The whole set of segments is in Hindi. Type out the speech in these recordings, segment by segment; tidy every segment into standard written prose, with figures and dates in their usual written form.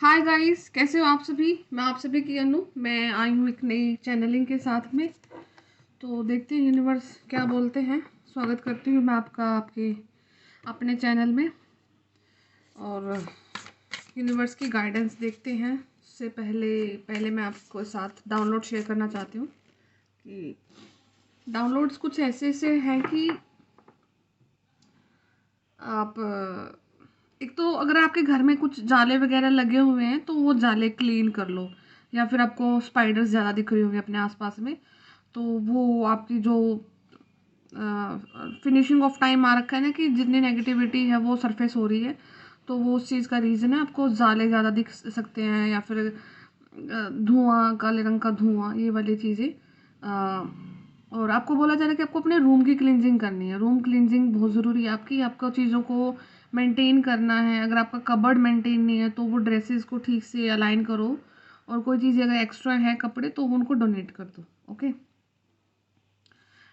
हाय गाइस, कैसे हो आप सभी। मैं आप सभी की अनु। मैं आई हूँ एक नई चैनलिंग के साथ में। तो देखते हैं यूनिवर्स क्या बोलते हैं। स्वागत करती हूँ मैं आपका आपके अपने चैनल में। और यूनिवर्स की गाइडेंस देखते हैं। उससे पहले पहले मैं आपको साथ डाउनलोड शेयर करना चाहती हूँ कि डाउनलोड्स कुछ ऐसे ऐसे हैं कि आप एक तो अगर आपके घर में कुछ जाले वगैरह लगे हुए हैं तो वो जाले क्लीन कर लो। या फिर आपको स्पाइडर्स ज़्यादा दिख रही होंगी अपने आसपास में, तो वो आपकी जो फिनिशिंग ऑफ टाइम आ रखा है ना कि जितनी नेगेटिविटी है वो सरफेस हो रही है, तो वो उस चीज़ का रीज़न है। आपको जाले ज़्यादा दिख सकते हैं या फिर धुआं, काले रंग का धुआं, ये वाली चीज़ें। और आपको बोला जा रहा है कि आपको अपने रूम की क्लिनजिंग करनी है। रूम क्लिनजिंग बहुत ज़रूरी है आपकी। आपको चीज़ों को मेंटेन करना है। अगर आपका कबर्ड मेंटेन नहीं है तो वो ड्रेसेस को ठीक से अलाइन करो। और कोई चीज़ अगर एक्स्ट्रा है कपड़े तो उनको डोनेट कर दो। Okay.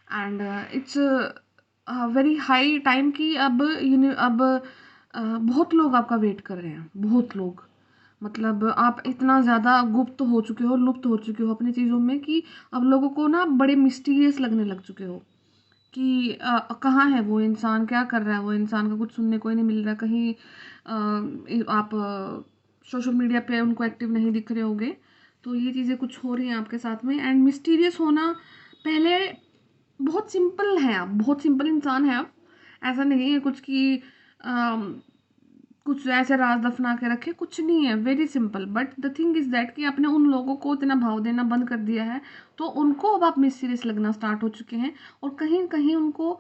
And it's very high time कि अब बहुत लोग आपका वेट कर रहे हैं। बहुत लोग, मतलब आप इतना ज़्यादा गुप्त हो चुके हो, लुप्त हो चुके हो अपनी चीज़ों में कि अब लोगों को ना बड़े मिस्टीरियस लगने लग चुके हो कि कहाँ है वो इंसान, क्या कर रहा है वो इंसान, का कुछ सुनने को ही नहीं मिल रहा कहीं। आप सोशल मीडिया पे उनको एक्टिव नहीं दिख रहे होगे। तो ये चीज़ें कुछ हो रही हैं आपके साथ में। एंड मिस्टीरियस होना पहले बहुत सिंपल है। आप बहुत सिंपल इंसान है। आप ऐसा नहीं है कुछ कि अम, कुछ ऐसे राज दफना के रखे, कुछ नहीं है। Very simple. But the thing is that कि आपने उन लोगों को इतना भाव देना बंद कर दिया है, तो उनको अब आप मिस्टीरियस लगना स्टार्ट हो चुके हैं। और कहीं कहीं उनको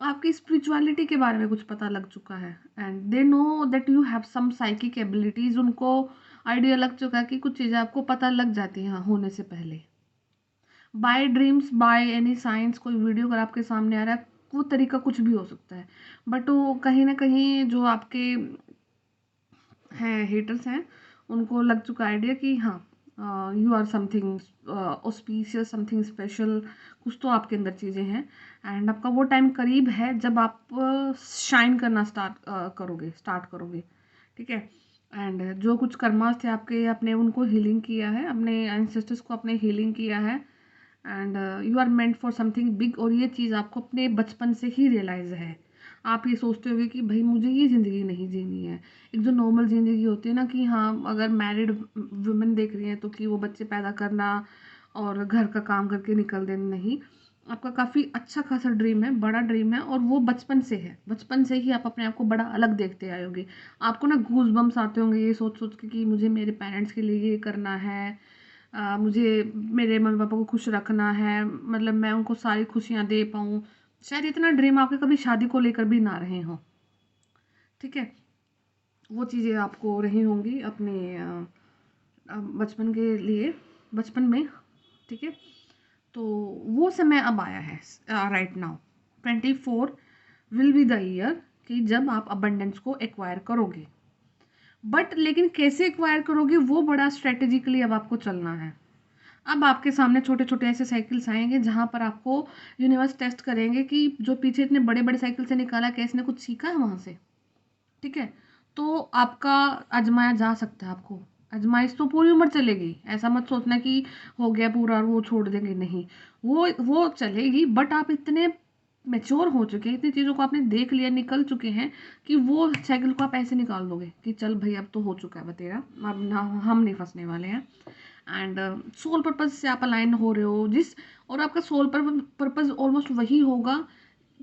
आपकी स्पिरिचुअलिटी के बारे में कुछ पता लग चुका है। And they know that you have some psychic abilities. उनको आइडिया लग चुका है कि कुछ चीज़ें आपको पता लग जाती हैं होने से पहले। By dreams, by any science, कोई वीडियो अगर आपके सामने आ रहा है, वो तरीका कुछ भी हो सकता है। बट वो कहीं ना कहीं जो आपके हैं हेटर्स हैं, उनको लग चुका आइडिया कि हाँ, you are something auspicious, something special. कुछ तो आपके अंदर चीज़ें हैं। एंड आपका वो टाइम करीब है जब आप शाइन करना स्टार्ट करोगे। ठीक है। एंड जो कुछ कर्मास थे आपके, आपने उनको हीलिंग किया है, अपने एंसेस्टर्स को अपने हीलिंग किया है। And you are meant for something big. और ये चीज़ आपको अपने बचपन से ही रियलाइज़ है। आप ये सोचते होगे कि भाई मुझे ये ज़िंदगी नहीं जीनी है। एक जो नॉर्मल ज़िंदगी होती है ना कि हाँ, अगर मैरिड वुमेन देख रही हैं तो कि वो बच्चे पैदा करना और घर का काम करके निकल देना, नहीं। आपका काफ़ी अच्छा खासा ड्रीम है, बड़ा ड्रीम है। और वो बचपन से है। बचपन से ही आप अपने आप को बड़ा अलग देखते आए होंगे। आपको ना गूज बम्स आते होंगे ये सोच सोच के कि मुझे मेरे पेरेंट्स के लिए ये करना है। मुझे मेरे मम्मी पापा को खुश रखना है, मतलब मैं उनको सारी खुशियाँ दे पाऊँ। शायद इतना ड्रीम आपके कभी शादी को लेकर भी ना रहे हों। ठीक है। वो चीज़ें आपको रही होंगी अपने बचपन के लिए, बचपन में। ठीक है। तो वो समय अब आया है। Right now 24 will be the year कि जब आप अबंडेंस को एक्वायर करोगे। बट लेकिन कैसे एक्वायर करोगे वो बड़ा स्ट्रेटेजिकली अब आपको चलना है। अब आपके सामने छोटे छोटे ऐसे साइकिल्स आएंगे जहाँ पर आपको यूनिवर्स टेस्ट करेंगे कि जो पीछे इतने बड़े बड़े साइकिल से निकाला, क्या इसने कुछ सीखा है वहाँ से। ठीक है। तो आपका आजमाया जा सकता है। आपको आजमाइश तो पूरी उम्र चलेगी। ऐसा मत सोचना कि हो गया पूरा और वो छोड़ देंगे, नहीं। वो चलेगी। बट आप इतने मेच्योर हो चुके हैं, इतनी चीज़ों को आपने देख लिया, निकल चुके हैं कि वो साइकिल को आप ऐसे निकाल दोगे कि चल भाई अब तो हो चुका है तेरा, अब ना हम नहीं फंसने वाले हैं। एंड सोल पर्पज से आप अलाइन हो रहे हो जिस, और आपका सोल पर्पज ऑलमोस्ट वही होगा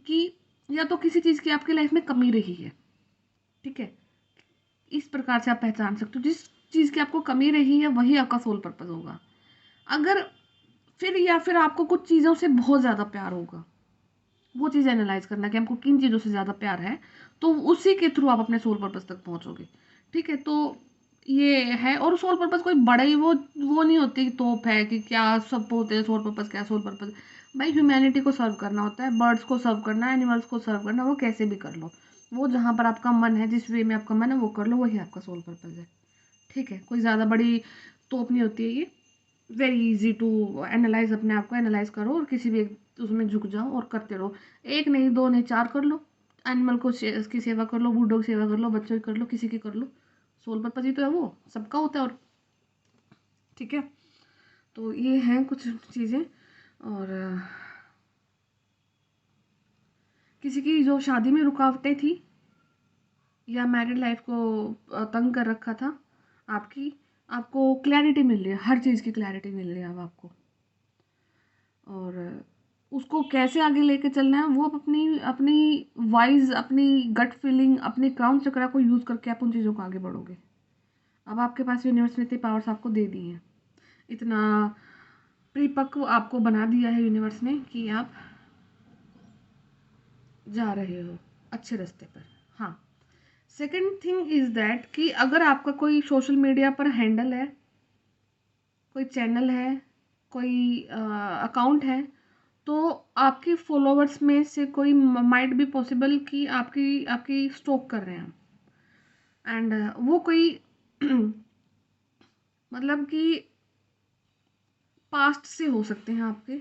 कि या तो किसी चीज़ की आपकी लाइफ में कमी रही है। ठीक है। इस प्रकार से आप पहचान सकते हो जिस चीज़ की आपको कमी रही है वही आपका सोल पर्पज होगा। अगर फिर या फिर आपको कुछ चीज़ों से बहुत ज़्यादा प्यार होगा, वो चीज़ एनालाइज करना कि हमको किन चीज़ों से ज़्यादा प्यार है, तो उसी के थ्रू आप अपने सोल पर्पज तक पहुँचोगे। ठीक है। तो ये है। और सोल पर्पज कोई बड़ा ही वो नहीं होती कि तोप है कि क्या सब बोलते हैं सोल पर्पज, क्या सोल पर्पज। भाई ह्यूमैनिटी को सर्व करना होता है, बर्ड्स को सर्व करना है, एनिमल्स को सर्व करना, वो कैसे भी कर लो। वो जहाँ पर आपका मन है, जिस वे में आपका मन है वो कर लो, वही आपका सोल पर्पज है। ठीक है। कोई ज़्यादा बड़ी तोप नहीं होती है ये। Very easy to analyse. अपने आप को एनालाइज करो और किसी भी एक उसमें झुक जाओ और करते रहो। एक नहीं, दो नहीं, चार कर लो। एनिमल को की सेवा कर लो, बूढ़ों की सेवा कर लो, बच्चों की कर लो, किसी की कर लो। सोल पर्पज ही तो है, वो सबका होता है। और ठीक है, तो ये हैं कुछ चीज़ें। और किसी की जो शादी में रुकावटें थी या मैरिड लाइफ को तंग कर रखा था आपकी, आपको क्लैरिटी मिल रही है, हर चीज़ की क्लैरिटी मिल रही है अब आपको। और उसको कैसे आगे लेके चलना है वो आप अपनी अपनी वाइज, अपनी गट फीलिंग, अपनी क्राउन चक्रा को यूज़ करके आप उन चीज़ों को आगे बढ़ोगे। अब आपके पास यूनिवर्स ने इतनी पावर्स आपको दे दी हैं, इतना परिपक्व आपको बना दिया है यूनिवर्स ने कि आप जा रहे हो अच्छे रास्ते पर। हाँ, सेकंड थिंग इज़ दैट कि अगर आपका कोई सोशल मीडिया पर हैंडल है, कोई चैनल है, कोई अकाउंट है, तो आपके फॉलोवर्स में से कोई माइट बी पॉसिबल कि आपकी आपकी स्टॉक कर रहे हैं। एंड वो कोई मतलब कि पास्ट से हो सकते हैं आपके।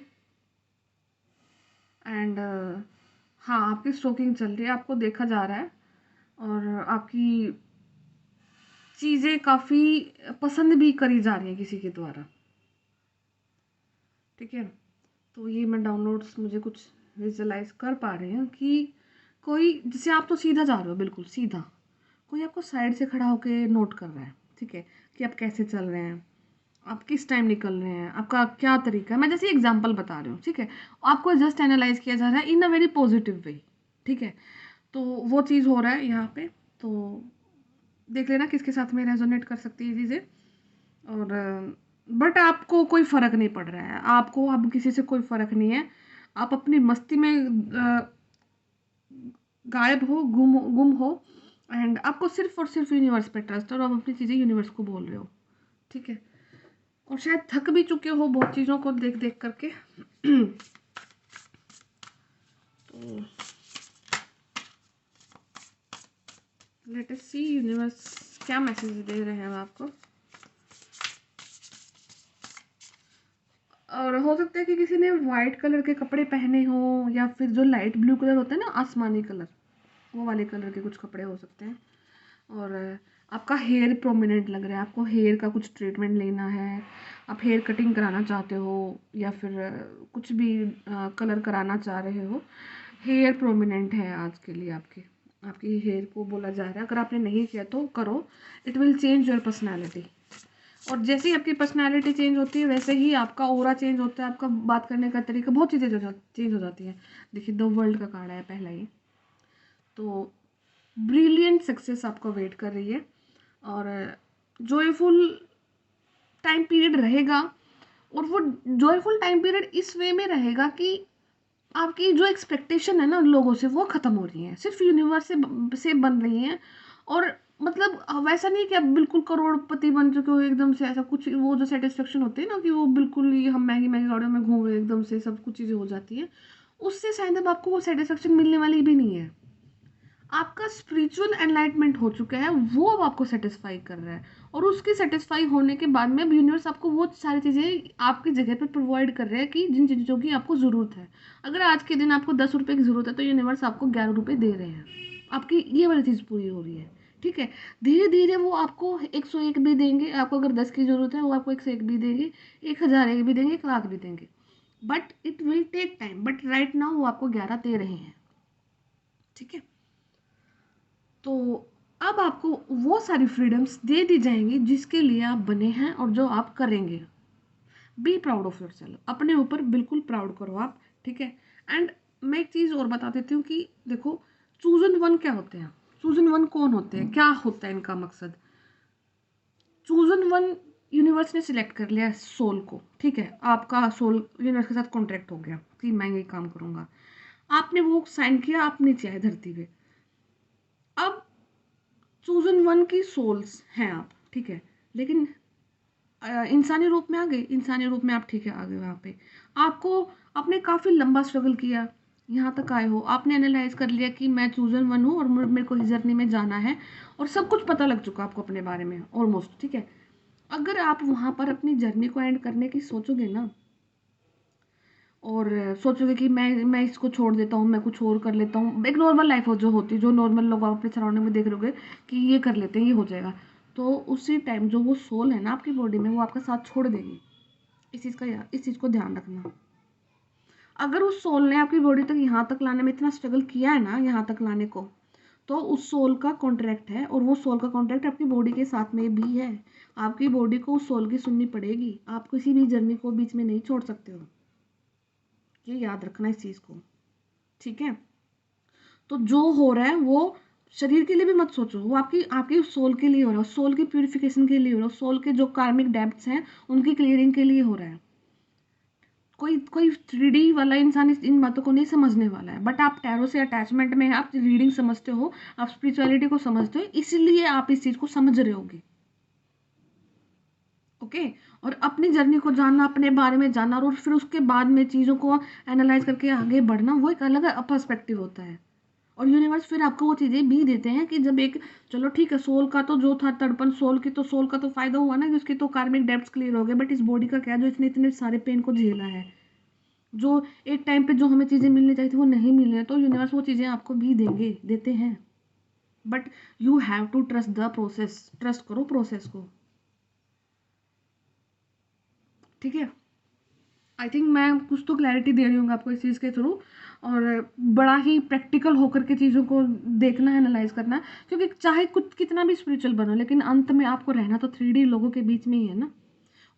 एंड हाँ, आपकी स्टॉकिंग चल रही है, आपको देखा जा रहा है, और आपकी चीज़ें काफ़ी पसंद भी करी जा रही हैं किसी के द्वारा। ठीक है, तो ये मैं डाउनलोड्स मुझे कुछ विजुअलाइज कर पा रही हूँ कि कोई, जैसे आप तो सीधा जा रहे हो, बिल्कुल सीधा, कोई आपको साइड से खड़ा होके नोट कर रहा है। ठीक है, कि आप कैसे चल रहे हैं, आप किस टाइम निकल रहे हैं, आपका क्या तरीका है। मैं जैसे एग्जांपल बता रही हूँ, ठीक है, आपको जस्ट एनालाइज किया जा रहा है इन अ वेरी पॉजिटिव वे। ठीक है, तो वो चीज़ हो रहा है यहाँ पे, तो देख लेना किसके साथ में रेजोनेट कर सकती है चीज़ें। और बट आपको कोई फ़र्क नहीं पड़ रहा है, आपको अब किसी से कोई फ़र्क नहीं है, आप अपनी मस्ती में गायब हो, गुम हो। एंड आपको सिर्फ और सिर्फ यूनिवर्स पे ट्रस्ट है, और आप अपनी चीज़ें यूनिवर्स को बोल रहे हो। ठीक है, और शायद थक भी चुके हो बहुत चीज़ों को देख देख करके। तो लेट अस सी यूनिवर्स क्या मैसेज दे रहे हैं आपको। और हो सकता है कि किसी ने वाइट कलर के कपड़े पहने हो, या फिर जो लाइट ब्लू कलर होता है ना, आसमानी कलर, वो वाले कलर के कुछ कपड़े हो सकते हैं। और आपका हेयर प्रोमिनेंट लग रहा है, आपको हेयर का कुछ ट्रीटमेंट लेना है, आप हेयर कटिंग कराना चाहते हो, या फिर कुछ भी कलर कराना चाह रहे हो। हेयर प्रोमिनेंट है आज के लिए आपके, आपकी हेयर को बोला जा रहा है, अगर आपने नहीं किया तो करो, it will change your personality. और जैसे ही आपकी पर्सनैलिटी चेंज होती है, वैसे ही आपका ऑरा चेंज होता है, आपका बात करने का तरीका, बहुत चीज़ें चेंज हो जाती हैं। देखिए, द वर्ल्ड का कार्ड है पहला ही, तो ब्रिलियंट सक्सेस आपको वेट कर रही है। और जॉयफुल टाइम पीरियड रहेगा, और वो जॉयफुल टाइम पीरियड इस वे में रहेगा कि आपकी जो एक्सपेक्टेशन है ना लोगों से, वो ख़त्म हो रही है, सिर्फ यूनिवर्स से बन रही हैं। और मतलब वैसा नहीं कि आप बिल्कुल करोड़पति बन चुके हो एकदम से, ऐसा कुछ, वो जो सेटिस्फेक्शन होती है ना कि वो बिल्कुल ही हम महंगी महंगी गाड़ियों में घूम रहे हैं, एकदम से सब कुछ चीज़ें हो जाती हैं, उससे शायद अब आपको वो सेटिस्फेक्शन मिलने वाली भी नहीं है। आपका स्पिरिचुअल एनलाइटमेंट हो चुका है, वो अब आपको सेटिस्फाई कर रहा है, और उसकी सेटिस्फाई होने के बाद में अब यूनिवर्स आपको वो सारी चीज़ें आपकी जगह पर प्रोवाइड कर रहे हैं कि जिन चीज़ों की आपको ज़रूरत है। अगर आज के दिन आपको 10 रुपये की ज़रूरत है, तो यूनिवर्स आपको 11 रुपये दे रहे हैं, आपकी ये वाली चीज़ पूरी हो रही है। ठीक है, धीरे धीरे वो आपको 101 भी देंगे, आपको अगर 10 की ज़रूरत है वो आपको 101 भी देंगे, 1000 एक भी देंगे, 1 लाख भी देंगे, but it will take time. But right now वो आपको 11 दे रहे हैं। ठीक है, तो अब आपको वो सारी फ्रीडम्स दे दी जाएंगी जिसके लिए आप बने हैं और जो आप करेंगे। Be proud of your self, अपने ऊपर बिल्कुल प्राउड करो आप। ठीक है, एंड मैं एक चीज़ और बता देती हूँ कि देखो, चूजन वन क्या होते हैं, चूजन वन कौन होते हैं, क्या होता है इनका मकसद। चूजन वन, यूनिवर्स ने सिलेक्ट कर लिया सोल को। ठीक है, आपका सोल यूनिवर्स के साथ कॉन्ट्रैक्ट हो गया कि मैं ये काम करूँगा, आपने वो साइन किया, आप नीचे आए धरती पे। अब चूजन वन की सोल्स हैं आप। ठीक है, लेकिन इंसानी रूप में आ गए, इंसानी रूप में आप, ठीक है, आ गए वहाँ पे। आपको, आपने काफ़ी लंबा स्ट्रगल किया, यहाँ तक आए हो, आपने एनालाइज कर लिया कि मैं चूजन वन हूँ और मेरे को इस जर्नी में जाना है, और सब कुछ पता लग चुका आपको अपने बारे में ऑलमोस्ट। ठीक है, अगर आप वहाँ पर अपनी जर्नी को एंड करने की सोचोगे ना, और सोचोगे कि मैं इसको छोड़ देता हूँ, मैं कुछ और कर लेता हूँ, एक नॉर्मल लाइफ हो जो होती है, जो नॉर्मल लोग आप अपने सराउंडिंग में देख रहोगे कि ये कर लेते हैं, ये हो जाएगा, तो उसी टाइम जो वो सोल है ना आपकी बॉडी में, वो आपका साथ छोड़ देगी। इस चीज़ को ध्यान रखना। अगर उस सोल ने आपकी बॉडी तक यहाँ तक लाने में इतना स्ट्रगल किया है ना, यहाँ तक लाने को, तो उस सोल का कॉन्ट्रैक्ट है, और वो सोल का कॉन्ट्रैक्ट आपकी बॉडी के साथ में भी है। आपकी बॉडी को उस सोल की सुननी पड़ेगी। आप किसी भी जर्नी को बीच में नहीं छोड़ सकते हो। ये याद रखना इस चीज़ को, ठीक है। तो जो हो रहा है वो शरीर के लिए भी मत सोचो, वो आपकी आपकी सोल के लिए हो रहा है, सोल की प्यूरिफिकेशन के लिए हो रहा है, सोल के जो कार्मिक डेप्थ्स हैं उनकी क्लियरिंग के लिए हो रहा है। कोई कोई 3D वाला इंसान इन बातों को नहीं समझने वाला है। बट आप टैरो से अटैचमेंट में, आप रीडिंग समझते हो, आप स्पिरिचुअलिटी को समझते हो, इसलिए आप इस चीज़ को समझ रहे होगे। ओके। और अपनी जर्नी को जानना, अपने बारे में जानना, और फिर उसके बाद में चीज़ों को एनालाइज करके आगे बढ़ना, वो एक अलग पर्सपेक्टिव होता है। और यूनिवर्स फिर आपको वो चीज़ें भी देते हैं कि जब एक, चलो ठीक है, सोल का तो जो था तड़पन, सोल का तो फायदा हुआ ना कि उसकी तो कार्मिक डेप्थ्स क्लियर हो गए। बट इस बॉडी का क्या, जो इसने इतने सारे पेन को झेला है, जो एक टाइम पे जो हमें चीज़ें मिलनी चाहिए थी वो नहीं मिल रही है, तो यूनिवर्स वो चीज़ें आपको भी देते हैं। But you have to trust the process. Trust करो प्रोसेस को, ठीक है। आई थिंक मैं कुछ तो क्लैरिटी दे रही हूँ आपको इस चीज़ के थ्रू, और बड़ा ही प्रैक्टिकल होकर के चीज़ों को देखना है, एनालाइज करना है। क्योंकि चाहे कुछ कितना भी स्पिरिचुअल बनो, लेकिन अंत में आपको रहना तो 3D लोगों के बीच में ही है ना।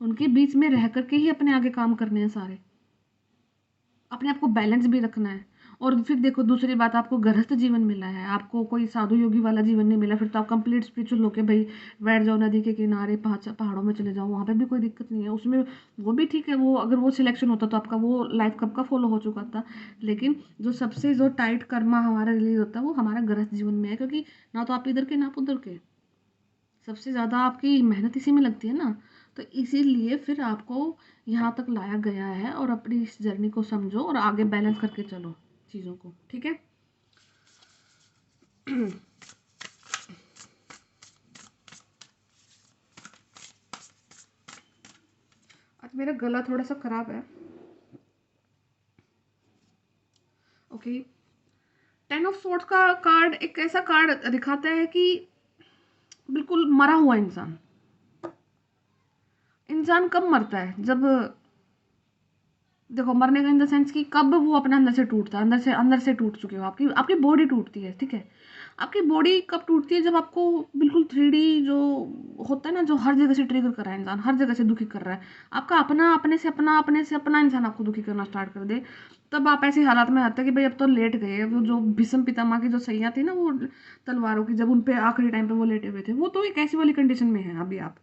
उनके बीच में रह करके ही अपने आगे काम करने हैं सारे। अपने आप को बैलेंस भी रखना है। और फिर देखो, दूसरी बात, आपको गृहस्थ जीवन मिला है, आपको कोई साधु योगी वाला जीवन नहीं मिला। फिर तो आप कंप्लीट स्पिरिचुअल होके भाई बैठ जाओ नदी के किनारे, पहाड़ों में चले जाओ, वहाँ पे भी कोई दिक्कत नहीं है उसमें। वो भी ठीक है, वो अगर वो सिलेक्शन होता तो आपका वो लाइफ कब का फॉलो हो चुका था। लेकिन जो सबसे जो टाइट कर्मा हमारा रिलीज होता है वो हमारा गृहस्थ जीवन में है, क्योंकि ना तो आप इधर के ना आप उधर के, सबसे ज़्यादा आपकी मेहनत इसी में लगती है ना। तो इसीलिए फिर आपको यहाँ तक लाया गया है, और अपनी इस जर्नी को समझो और आगे बैलेंस करके चलो चीज़ों को, ठीक है। आज मेरा गला थोड़ा सा खराब है। ओके। 10 ऑफ सोर्ड्स का कार्ड एक ऐसा कार्ड दिखाता है कि बिल्कुल मरा हुआ इंसान। इंसान कब मरता है, जब, देखो मरने का इन द सेंस कि कब वो अपने अंदर से टूटता है, अंदर से टूट चुके हो, आपकी आपकी बॉडी टूटती है, ठीक है। आपकी बॉडी कब टूटती है, जब आपको बिल्कुल 3D जो होता है ना, जो हर जगह से ट्रिगर कर रहा है, इंसान हर जगह से दुखी कर रहा है, आपका अपने से अपना इंसान आपको दुखी करना स्टार्ट कर दे, तब आप ऐसे हालात में आते हैं कि भाई अब तो लेट गए। वो जो भीष्म पितामह की जो सैया थी ना, वो तलवारों की, जब उन पे आखिरी टाइम पे वो लेटे हुए थे, वो तो एक ऐसी वाली कंडीशन में है अभी आप,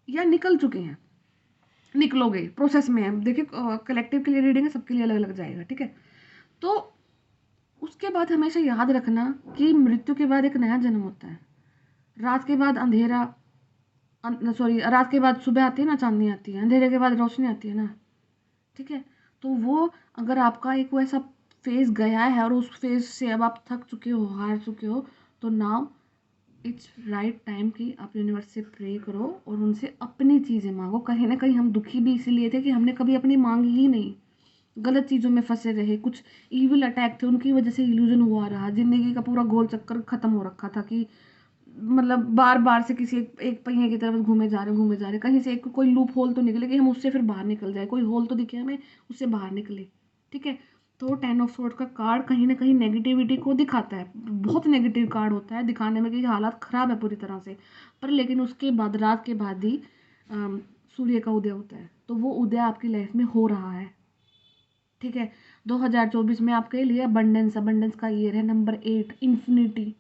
या निकल चुके हैं, निकलोगे, प्रोसेस में है। देखिए कलेक्टिव के लिए रीडिंग है, सबके लिए अलग अलग जाएगा, ठीक है। तो उसके बाद हमेशा याद रखना कि मृत्यु के बाद एक नया जन्म होता है। रात के बाद अंधेरा, सॉरी, रात के बाद सुबह आती है ना, चांदनी आती है, अंधेरे के बाद रोशनी आती है ना, ठीक है। तो वो, अगर आपका एक वैसा फेज गया है और उस फेज से अब आप थक चुके हो, हार चुके हो, तो नाउ इट्स राइट टाइम कि आप यूनिवर्स से प्रे करो और उनसे अपनी चीज़ें मांगो। कहीं ना कहीं हम दुखी भी इसीलिए थे कि हमने कभी अपनी मांगी ही नहीं, गलत चीज़ों में फंसे रहे, कुछ ईविल अटैक थे, उनकी वजह से इल्यूजन हुआ रहा, ज़िंदगी का पूरा गोल चक्कर ख़त्म हो रखा था कि मतलब बार बार से किसी एक पहिए की तरफ घूमे जा रहे, कहीं से एक कोई लूप होल तो निकले कि हम उससे फिर बाहर निकल जाए, कोई होल तो दिखे हमें, उससे बाहर निकले, ठीक है। तो 10 ऑफ सोर्ड का कार्ड कहीं ना कहीं नेगेटिविटी को दिखाता है, बहुत नेगेटिव कार्ड होता है दिखाने में कि हालात ख़राब है पूरी तरह से। पर लेकिन उसके बाद, रात के बाद ही सूर्य का उदय होता है, तो वो उदय आपकी लाइफ में हो रहा है, ठीक है। 2024 में आपके लिए अबंडेंस का ईयर है। Number 8, infinity,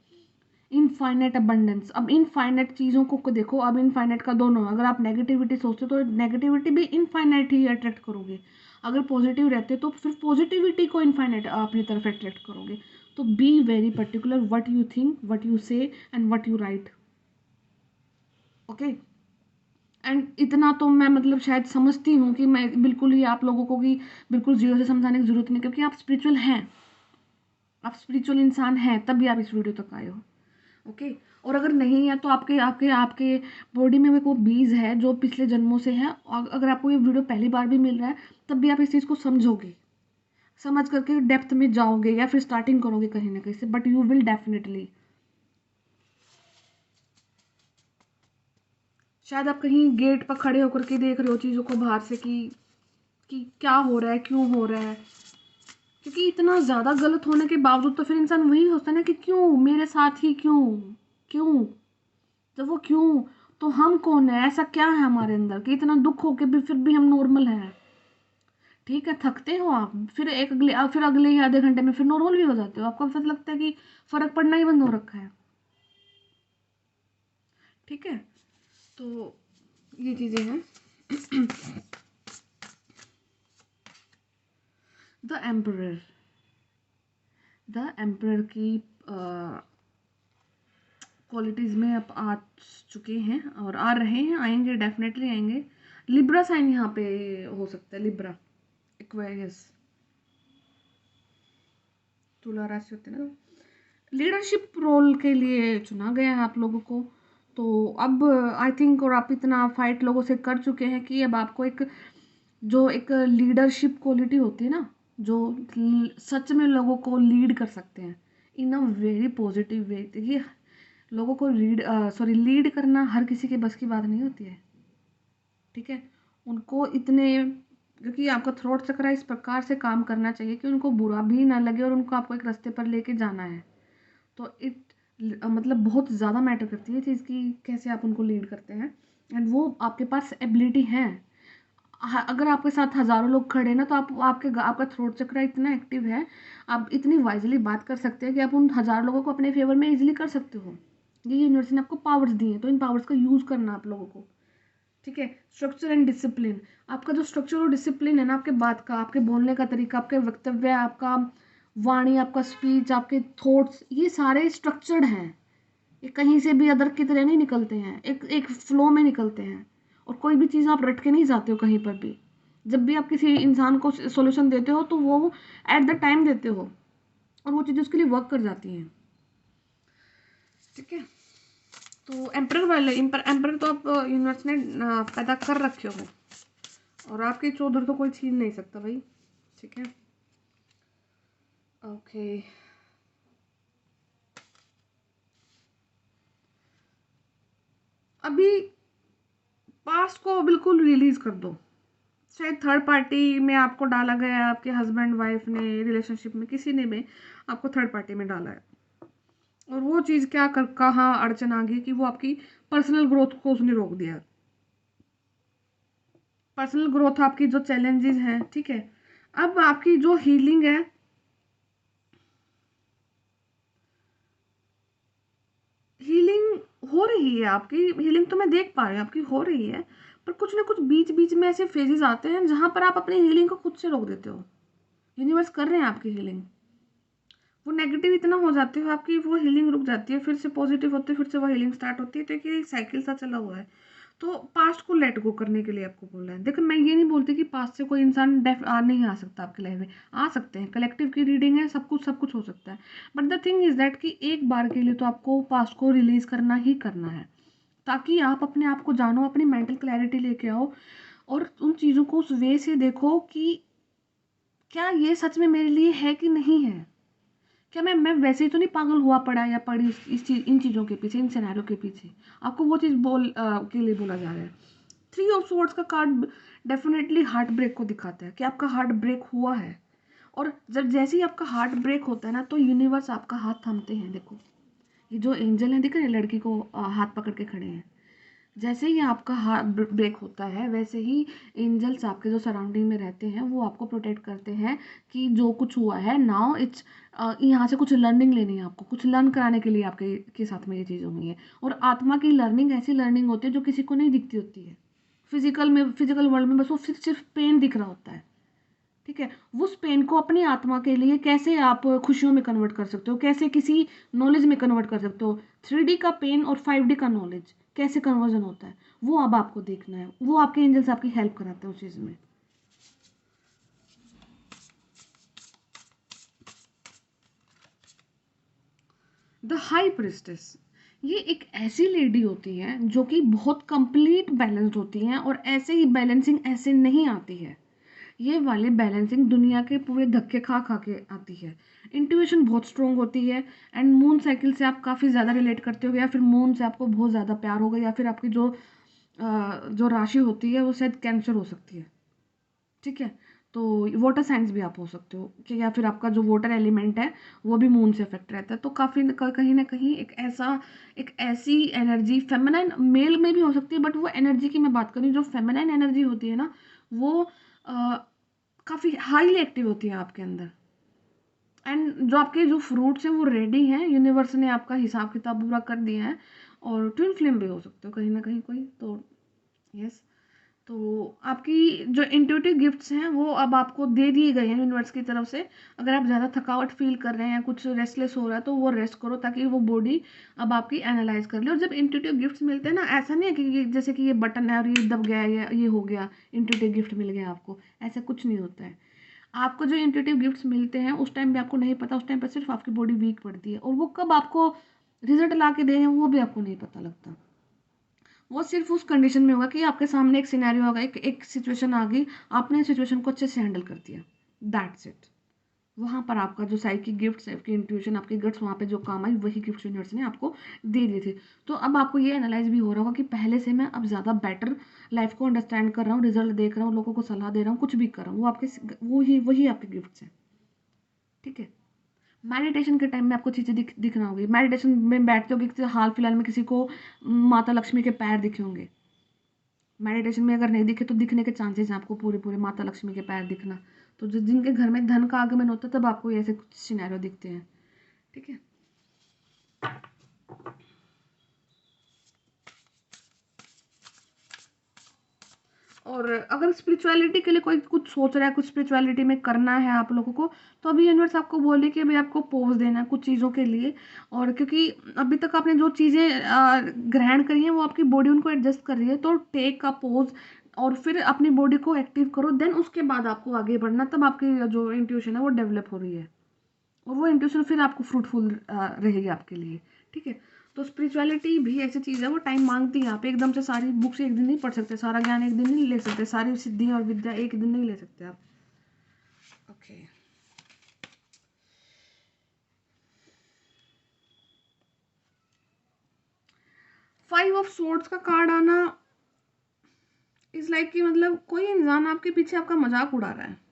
infinite abundance. अब इनफाइनेट चीज़ों को देखो, अब इनफाइनेट का दोनों, अगर आप नेगेटिविटी सोचते हो तो नेगेटिविटी भी इनफाइनेट ही अट्रैक्ट करोगे, अगर पॉजिटिव रहते तो फिर पॉजिटिविटी को इनफाइनेट अपनी तरफ अट्रैक्ट करोगे। तो be very particular what you think, what you say and what you write, okay. And इतना तो मैं मतलब शायद समझती हूँ कि मैं बिल्कुल ही आप लोगों को कि बिल्कुल जीरो से समझाने की जरूरत नहीं, क्योंकि आप स्पिरिचुअल हैं, आप स्पिरिचुअल इंसान हैं, तभी आप इस वीडियो तक आए हो, ओके। और अगर नहीं है तो आपके आपके आपके बॉडी में वो बीज है जो पिछले जन्मों से है, और अगर आपको ये वीडियो पहली बार भी मिल रहा है तब भी आप इस चीज़ को समझोगे, समझ करके डेप्थ में जाओगे या फिर स्टार्टिंग करोगे कहीं ना कहीं से, बट यू विल डेफिनेटली, शायद आप कहीं गेट पर खड़े होकर के देख रहे हो चीज़ों को बाहर से कि क्या हो रहा है, क्यों हो रहा है। क्योंकि इतना ज़्यादा गलत होने के बावजूद तो फिर इंसान वही होता है ना कि क्यों मेरे साथ ही, क्यों क्यों। जब वो क्यों, तो हम कौन है, ऐसा क्या है हमारे अंदर कि इतना दुख हो के भी फिर भी हम नॉर्मल हैं। ठीक है, थकते हो आप, फिर अगले ही आधे घंटे में फिर नॉर्मल भी हो जाते हो। आपको फिर लगता है कि फर्क पड़ना ही बंद हो रखा है। ठीक है, तो ये चीज़ें हैं। द एम्परर, द एम्परर की क्वालिटीज़ में आप आ चुके हैं और आ रहे हैं, आएंगे, डेफिनेटली आएंगे। लिब्रा साइन यहाँ पे हो सकता है, लिब्रा, एक्वेरियस, तुला राशि होती है ना। लीडरशिप रोल के लिए चुना गया है आप लोगों को। तो अब आई थिंक, और आप इतना फाइट लोगों से कर चुके हैं कि अब आपको एक लीडरशिप क्वालिटी होती है ना, जो सच में लोगों को लीड कर सकते हैं इन अ वेरी पॉजिटिव वे। देखिए, लोगों को लीड करना हर किसी के बस की बात नहीं होती है। ठीक है, उनको इतने, क्योंकि आपका थ्रोट चक्र इस प्रकार से काम करना चाहिए कि उनको बुरा भी ना लगे और उनको आपको एक रास्ते पर लेके जाना है। तो मतलब बहुत ज़्यादा मैटर करती है चीज़ की कैसे आप उनको लीड करते हैं। एंड वो आपके पास एबिलिटी है। अगर आपके साथ हज़ारों लोग खड़े हैं ना, तो आपका थ्रोट चक्र इतना एक्टिव है, आप इतनी वाइजली बात कर सकते हैं कि आप उन हज़ार लोगों को अपने फेवर में इजीली कर सकते हो। ये यूनिवर्स ने आपको पावर्स दी हैं, तो इन पावर्स का यूज़ करना आप लोगों को। ठीक है, स्ट्रक्चर एंड डिसिप्लिन, आपका जो स्ट्रक्चर और डिसिप्लिन है ना, आपके बात का, आपके बोलने का तरीका, आपके वक्तव्य, आपका वाणी, आपका स्पीच, आपके थॉट्स, ये सारे स्ट्रक्चर्ड हैं। ये कहीं से भी अदर की तरह नहीं निकलते हैं, एक एक फ्लो में निकलते हैं। और कोई भी चीज़ आप रट के नहीं जाते हो कहीं पर भी। जब भी आप किसी इंसान को सॉल्यूशन देते हो, तो वो एट द टाइम देते हो और वो चीज़ें उसके लिए वर्क कर जाती हैं। ठीक है, तो एम्पर तो आप यूनिवर्स ने पैदा कर रखे हो, और आपके चौधर तो कोई छीन नहीं सकता भाई। ठीक है, ओके। अभी पास्ट को बिल्कुल रिलीज कर दो। शायद थर्ड पार्टी में आपको डाला गया है, आपके हस्बैंड वाइफ ने, रिलेशनशिप में किसी ने भी आपको थर्ड पार्टी में डाला है, और वो चीज़ कहाँ अड़चन आ गई कि वो आपकी पर्सनल ग्रोथ को उसने रोक दिया। पर्सनल ग्रोथ, आपकी जो चैलेंजेस हैं, ठीक है, अब आपकी जो हीलिंग है, हीलिंग हो रही है, आपकी हीलिंग तो मैं देख पा रही हूँ आपकी हो रही है। पर कुछ ना कुछ बीच बीच में ऐसे फेजेस आते हैं जहां पर आप अपनी हीलिंग को खुद से रोक देते हो। यूनिवर्स कर रहे हैं आपकी हीलिंग, वो नेगेटिव इतना हो जाते हो आपकी, वो हीलिंग रुक जाती है, फिर से पॉजिटिव होते हैं, फिर से वो हीलिंग स्टार्ट होती है। तो एक साइकिल सा चला हुआ है। तो पास्ट को लेट गो करने के लिए आपको बोला है। देखो, मैं ये नहीं बोलती कि पास्ट से कोई इंसान नहीं आ सकता आपकी लाइफ में, आ सकते हैं, कलेक्टिव की रीडिंग है, सब कुछ हो सकता है। But the thing is that कि एक बार के लिए तो आपको पास्ट को रिलीज करना ही करना है, ताकि आप अपने आप को जानो, अपनी मेंटल क्लैरिटी लेके आओ, और उन चीज़ों को उस वे से देखो कि क्या ये सच में मेरे लिए है कि नहीं है। क्या मैं वैसे ही तो नहीं पागल हुआ पड़ा या पड़ी इस चीज, इन चीज़ों के पीछे, इन सिनेरियो के पीछे। आपको वो चीज़ के लिए बोला जा रहा है। थ्री ऑफ स्वॉर्ड्स का कार्ड डेफिनेटली हार्ट ब्रेक को दिखाता है कि आपका हार्ट ब्रेक हुआ है। और जब जैसे ही आपका हार्ट ब्रेक होता है ना, तो यूनिवर्स आपका हाथ थामते हैं। देखो, ये जो एंजल है, दिख रहे हैं, लड़की को हाथ पकड़ के खड़े हैं। जैसे ही आपका हार्ट ब्रेक होता है, वैसे ही एंजल्स आपके जो सराउंडिंग में रहते हैं, वो आपको प्रोटेक्ट करते हैं कि जो कुछ हुआ है नाउ इट्स, यहाँ से कुछ लर्निंग लेनी है, आपको कुछ लर्न कराने के लिए आपके के साथ में ये चीज़ हुई है। और आत्मा की लर्निंग ऐसी लर्निंग होती है जो किसी को नहीं दिखती होती है। फिजिकल वर्ल्ड में बस वो सिर्फ पेन दिख रहा होता है। ठीक है, उस पेन को अपनी आत्मा के लिए कैसे आप खुशियों में कन्वर्ट कर सकते हो, कैसे किसी नॉलेज में कन्वर्ट कर सकते हो। 3D का पेन और 5D का नॉलेज कैसे कन्वर्जन होता है, वो अब आपको देखना है। वो आपके एंजल्स आपकी हेल्प कराते हैं उस चीज़ में। द हाई प्रिस्टेस, ये एक ऐसी लेडी होती है जो कि बहुत कंप्लीट बैलेंस्ड होती हैं, और ऐसे ही बैलेंसिंग ऐसे नहीं आती है। ये वाली बैलेंसिंग दुनिया के पूरे धक्के खा खा के आती है। इंट्यूशन बहुत स्ट्रोंग होती है। एंड मून साइकिल से आप काफ़ी ज़्यादा रिलेट करते हो, या फिर मून से आपको बहुत ज़्यादा प्यार होगा, या फिर आपकी जो जो राशि होती है वो शायद कैंसर हो सकती है, ठीक है। तो वाटर साइंस भी आप हो सकते हो कि, या फिर आपका जो वाटर एलिमेंट है वो भी मून से इफेक्ट रहता है। तो काफ़ी कहीं ना कहीं एक ऐसी एनर्जी फेमिनाइन मेल में भी हो सकती है, बट वो एनर्जी की मैं बात करूँ, जो फेमिनाइन एनर्जी होती है ना, वो काफ़ी हाईली एक्टिव होती है आपके अंदर। एंड जो आपके जो फ्रूट्स हैं वो रेडी हैं, यूनिवर्स ने आपका हिसाब किताब पूरा कर दिया है। और ट्विन फ्लेम भी हो सकते हो कहीं ना कहीं कोई तो। यस। तो आपकी जो इंट्यूटिव गिफ्ट्स हैं वो अब आपको दे दिए गए हैं यूनिवर्स की तरफ से। अगर आप ज़्यादा थकावट फील कर रहे हैं, कुछ रेस्टलेस हो रहा है, तो वो रेस्ट करो ताकि वो बॉडी अब आपकी एनालाइज कर ले। और जब इंट्यूटिव गिफ्ट्स मिलते हैं ना, ऐसा नहीं है कि जैसे कि ये बटन है और ये दब गया या ये हो गया, इंट्यूटिव गिफ्ट मिल गया आपको, ऐसा कुछ नहीं होता है। आपको जो इंट्यूटिव गिफ्ट्स मिलते हैं उस टाइम भी आपको नहीं पता, उस टाइम पर सिर्फ आपकी बॉडी वीक पड़ती है, और वो कब आपको रिजल्ट ला के दे वो भी आपको नहीं पता लगता। वो सिर्फ उस कंडीशन में होगा कि आपके सामने एक सिनेरियो होगा, एक सिचुएशन आ गई, आपने सिचुएशन को अच्छे से हैंडल कर दिया, दैट्स इट। वहाँ पर आपका जो साइकिक गिफ्ट्स, आपकी इंट्यूशन, आपकी गट्स वहाँ पे जो काम आई, वही गिफ्ट यूनिवर्स ने आपको दे दिए थे। तो अब आपको ये एनालाइज भी हो रहा होगा कि पहले से मैं अब ज़्यादा बेटर लाइफ को अंडरस्टैंड कर रहा हूँ, रिजल्ट देख रहा हूँ, लोगों को सलाह दे रहा हूँ, कुछ भी कर रहा हूँ, वो आपके वही आपके गिफ्ट्स हैं, ठीक है। मेडिटेशन के टाइम में आपको चीज़ें दिखना होगी। मेडिटेशन में बैठते हो कि हाल फिलहाल में किसी को माता लक्ष्मी के पैर दिखे होंगे। मेडिटेशन में अगर नहीं दिखे तो दिखने के चांसेस हैं आपको पूरे पूरे माता लक्ष्मी के पैर दिखना। तो जिनके घर में धन का आगमन होता है तब आपको ऐसे कुछ सिनेरियो दिखते हैं, ठीक है। और अगर स्पिरिचुअलिटी के लिए कोई कुछ सोच रहा है, कुछ स्पिरिचुअलिटी में करना है आप लोगों को, तो अभी यूनिवर्स आपको बोले कि अभी आपको पोज देना है कुछ चीज़ों के लिए। और क्योंकि अभी तक आपने जो चीज़ें ग्रहण करी हैं वो आपकी बॉडी उनको एडजस्ट कर रही है, तो टेक का पोज और फिर अपनी बॉडी को एक्टिव करो, देन उसके बाद आपको आगे बढ़ना, तब आपकी जो इंट्यूशन है वो डेवलप हो रही है, और वो इंट्यूशन फिर आपको फ्रूटफुल रहेगी आपके लिए, ठीक है। तो स्पिरिचुअलिटी भी ऐसी चीज़ है, वो टाइम मांगती है। आप एकदम से सारी बुक्स एक दिन नहीं पढ़ सकते, सारा ज्ञान एक दिन नहीं ले सकते, सारी सिद्धि और विद्या एक दिन नहीं ले सकते आप। ओके। 5 ऑफ सोर्ड्स का कार्ड आना इज लाइक कि मतलब कोई इंसान आपके पीछे आपका मजाक उड़ा रहा है।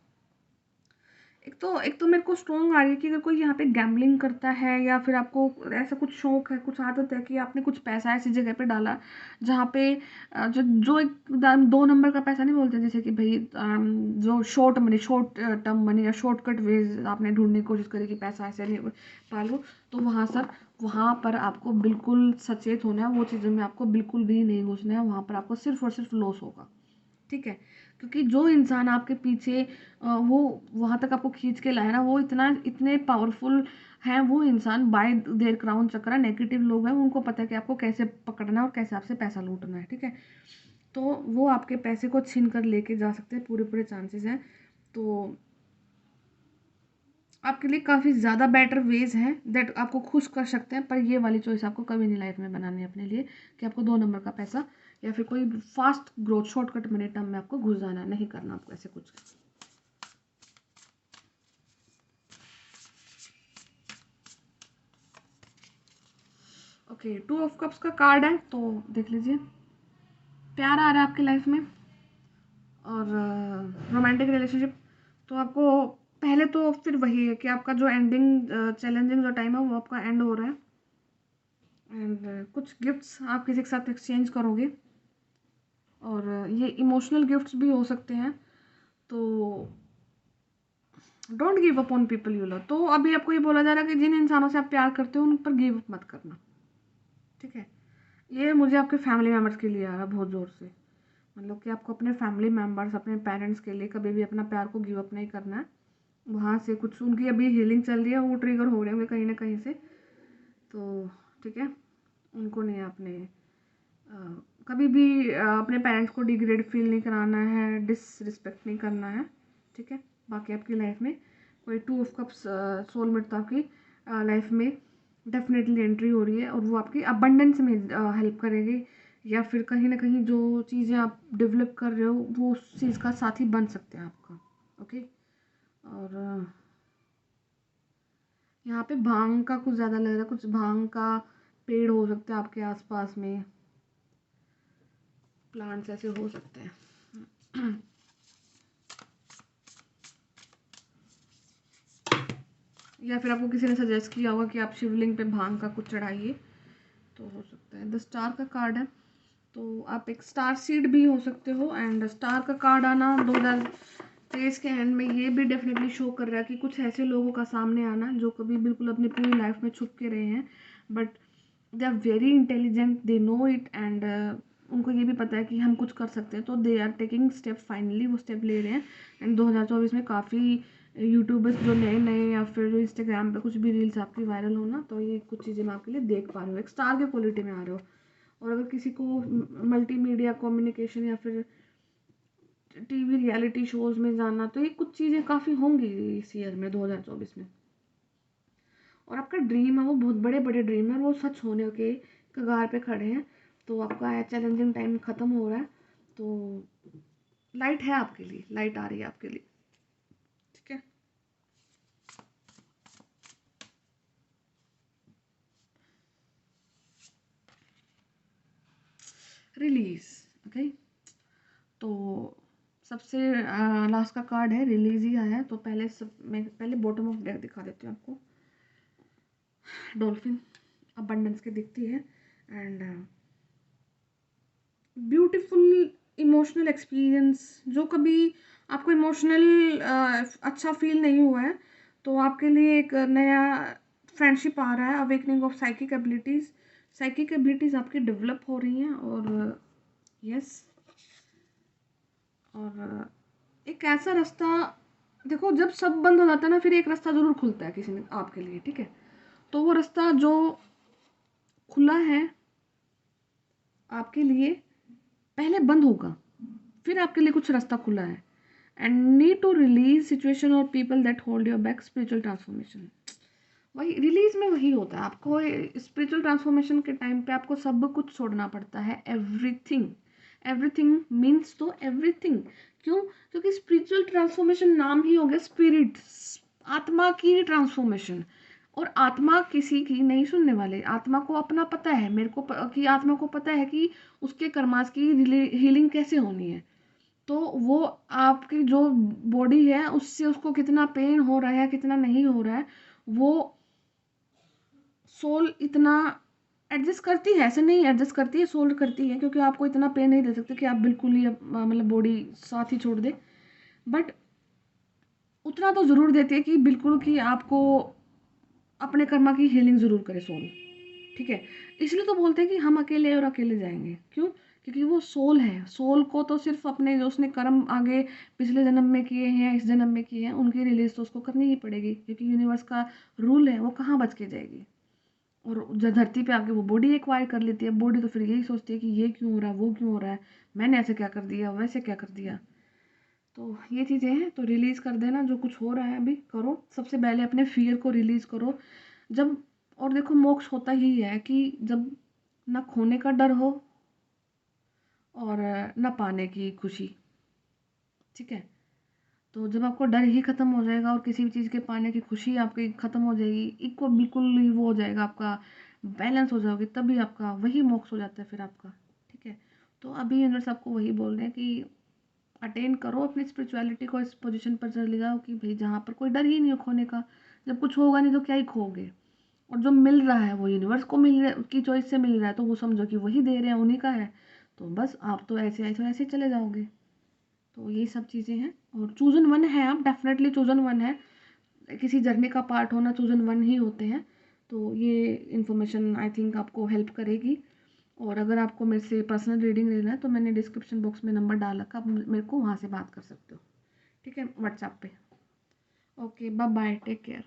एक तो मेरे को स्ट्रॉन्ग आ रही है कि अगर कोई यहाँ पे गैम्बलिंग करता है, या फिर आपको ऐसा कुछ शौक है, कुछ आदत है कि आपने कुछ पैसा ऐसी जगह पे डाला जहाँ पे जो एक 2 नंबर का पैसा नहीं बोलते, जैसे कि भाई जो short money, short term money या शॉर्टकट वेज आपने ढूंढने की कोशिश करी कि पैसा ऐसे नहीं पालो, तो वहाँ पर आपको बिल्कुल सचेत होना है। वो चीज़ों में आपको बिल्कुल भी नहीं घुसना है, वहाँ पर आपको सिर्फ और सिर्फ लॉस होगा, ठीक है। क्योंकि जो इंसान आपके पीछे वो वहाँ तक आपको खींच के लाया ना, वो इतने पावरफुल हैं वो इंसान, bye there crown chakra negative लोग हैं, उनको पता है कि आपको कैसे पकड़ना है और कैसे आपसे पैसा लूटना है, ठीक है। तो वो आपके पैसे को छीन कर लेके जा सकते हैं, पूरे पूरे चांसेस हैं। तो आपके लिए काफ़ी ज़्यादा बेटर वेज हैं दैट आपको खुश कर सकते हैं, पर ये वाली चॉइस आपको कभी नहीं लाइफ में बनानी है अपने लिए कि आपको 2 नंबर का पैसा या फिर कोई fast growth shortcut money term में आपको घुस जाना नहीं करना आपको ऐसे कुछ। ओके, 2 ऑफ कप्स का कार्ड है, तो देख लीजिए। प्यार आ रहा है आपकी लाइफ में और रोमांटिक रिलेशनशिप। तो आपको पहले तो फिर वही है कि आपका जो एंडिंग चैलेंजिंग जो टाइम है वो आपका एंड हो रहा है, एंड कुछ गिफ्ट्स आप किसी के साथ एक्सचेंज करोगे, और ये इमोशनल गिफ्ट्स भी हो सकते हैं। तो don't give up on people you love. तो अभी आपको ये बोला जा रहा है कि जिन इंसानों से आप प्यार करते हो उन पर गिव अप मत करना, ठीक है। ये मुझे आपके फैमिली मेम्बर्स के लिए आ रहा है बहुत ज़ोर से, मतलब कि आपको अपने फैमिली मेम्बर्स, अपने पेरेंट्स के लिए कभी भी अपना प्यार को गिव अप नहीं करना है। वहाँ से कुछ उनकी अभी हीलिंग चल रही है, वो ट्रिगर हो रहे होंगे कहीं ना कहीं से, तो ठीक है। उनको नहीं आपने कभी भी अपने पेरेंट्स को डिग्रेड फील नहीं कराना है, डिसरिस्पेक्ट नहीं करना है, ठीक है। बाकी आपकी लाइफ में कोई 2 ऑफ कप्स सोलमेट तो आपकी लाइफ में डेफिनेटली एंट्री हो रही है, और वो आपकी अबंडेंस में हेल्प करेगी, या फिर कहीं ना कहीं जो चीज़ें आप डेवलप कर रहे हो वो उस चीज़ का साथी बन सकते हैं आपका, ओके। और यहाँ पे भांग का कुछ ज़्यादा लग रहा है, कुछ भांग का पेड़ हो सकता है आपके आसपास में, प्लांट्स ऐसे हो सकते हैं। या फिर आपको किसी ने सजेस्ट किया होगा कि आप शिवलिंग पे भांग का कुछ चढ़ाइए, तो हो सकता है। द स्टार का कार्ड है, तो आप एक स्टार सीड भी हो सकते हो। एंड स्टार का कार्ड आना 2023 के एंड में ये भी डेफिनेटली शो कर रहा है कि कुछ ऐसे लोगों का सामने आना जो कभी बिल्कुल अपनी पूरी लाइफ में छुप के रहे हैं, but they are very intelligent, they know it, and उनको ये भी पता है कि हम कुछ कर सकते हैं, तो they are taking step, finally वो स्टेप ले रहे हैं। एंड 2024 में काफ़ी यूट्यूबर्स जो नए नए या फिर जो इंस्टाग्राम पे कुछ भी रील्स आपकी वायरल हो ना, तो ये कुछ चीज़ें मैं आपके लिए देख पा रही हूँ, एक स्टार के क्वालिटी में आ रहे हो। और अगर किसी को मल्टीमीडिया कम्युनिकेशन या फिर टीवी रियलिटी शोज में जाना, तो ये कुछ चीज़ें काफ़ी होंगी इस ईयर में 2024 में। और आपका ड्रीम है वो बहुत बड़े बड़े ड्रीम है, वो सच होने के कगार पे खड़े हैं। तो आपका चैलेंजिंग टाइम ख़त्म हो रहा है, तो लाइट है आपके लिए, लाइट आ रही है आपके लिए, ठीक है। Release, okay. तो सबसे लास्ट का कार्ड है, रिलीज ही आया है। तो मैं पहले बॉटम ऑफ डेक दिखा देती हूँ आपको। डॉल्फिन अबंडेंस की दिखती है, एंड ब्यूटीफुल इमोशनल एक्सपीरियंस। जो कभी आपको इमोशनल अच्छा फील नहीं हुआ है, तो आपके लिए एक नया फ्रेंडशिप आ रहा है। Awakening of psychic abilities, psychic abilities आपकी डेवलप हो रही हैं। और यस, और एक ऐसा रास्ता, देखो जब सब बंद हो जाता है ना, फिर एक रास्ता ज़रूर खुलता है किसी ने आपके लिए, ठीक है। तो वो रास्ता जो खुला है आपके लिए पहले बंद होगा, फिर आपके लिए कुछ रास्ता खुला है। And need to release situation और people that hold your back, spiritual transformation. वही रिलीज में वही होता है, आपको स्पिरिचुअल ट्रांसफॉर्मेशन के टाइम पे आपको सब कुछ छोड़ना पड़ता है, एवरीथिंग। एवरीथिंग मीन्स तो एवरीथिंग। क्यों? क्योंकि स्पिरिचुअल ट्रांसफॉर्मेशन नाम ही हो गया स्पिरिट, आत्मा की ट्रांसफॉर्मेशन। और आत्मा किसी की नहीं सुनने वाले, आत्मा को अपना पता है, मेरे को कि आत्मा को पता है कि उसके कर्मास की हीलिंग कैसे होनी है। तो वो आपकी जो बॉडी है उससे उसको कितना पेन हो रहा है कितना नहीं हो रहा है, वो सोल इतना एडजस्ट करती है, ऐसे नहीं एडजस्ट करती है, सोल करती है। क्योंकि आपको इतना पेन नहीं दे सकते कि आप बिल्कुल ही मतलब बॉडी साथ ही छोड़ दे, बट उतना तो ज़रूर देती है कि बिल्कुल कि आपको अपने कर्मा की हीलिंग ज़रूर करे सोल, ठीक है। इसलिए तो बोलते हैं कि हम अकेले और अकेले जाएंगे। क्यों? क्योंकि वो सोल है, सोल को तो सिर्फ अपने जो उसने कर्म आगे पिछले जन्म में किए हैं इस जन्म में किए हैं उनकी रिलीज तो उसको करनी ही पड़ेगी, क्योंकि यूनिवर्स का रूल है, वो कहाँ बच के जाएगी। और जब धरती पे आके वो बॉडी एक्वायर कर लेती है, बॉडी तो फिर यही सोचती है कि ये क्यों हो रहा है, वो क्यों हो रहा है, मैंने ऐसे क्या कर दिया, वैसे क्या कर दिया। तो ये चीज़ें हैं, तो रिलीज़ कर देना, जो कुछ हो रहा है अभी करो। सबसे पहले अपने फियर को रिलीज़ करो। जब, और देखो मोक्ष होता ही है कि जब ना खोने का डर हो और ना पाने की खुशी, ठीक है। तो जब आपको डर ही ख़त्म हो जाएगा और किसी भी चीज़ के पाने की खुशी आपकी ख़त्म हो जाएगी, इको बिल्कुल ही वो हो जाएगा, आपका बैलेंस हो जाओगे, तभी आपका वही मोक्ष हो जाता है फिर आपका, ठीक है। तो अभी यूनिवर्स आपको वही बोल रहे हैं कि अटेन करो अपनी स्पिरिचुअलिटी को, इस पोजीशन पर चले जाओ कि भाई जहाँ पर कोई डर ही नहीं हो खोने का। जब कुछ होगा नहीं तो क्या ही खोगे। और जो मिल रहा है वो यूनिवर्स को मिल रहा है, की चॉइस से मिल रहा है, तो वो समझो कि वही दे रहे हैं, उन्हीं का है। तो बस आप तो ऐसे ऐसे ऐसे चले जाओगे। तो यही सब चीज़ें हैं, और चूजन वन है आप, डेफिनेटली चूजन वन है। किसी जर्नी का पार्ट होना चूजन वन ही होते हैं। तो ये इन्फॉर्मेशन आई थिंक आपको हेल्प करेगी। और अगर आपको मेरे से पर्सनल रीडिंग लेना है तो मैंने डिस्क्रिप्शन बॉक्स में नंबर डाल रखा, आप मेरे को वहाँ से बात कर सकते हो, ठीक है, व्हाट्सएप पे। Okay, bye bye, take care.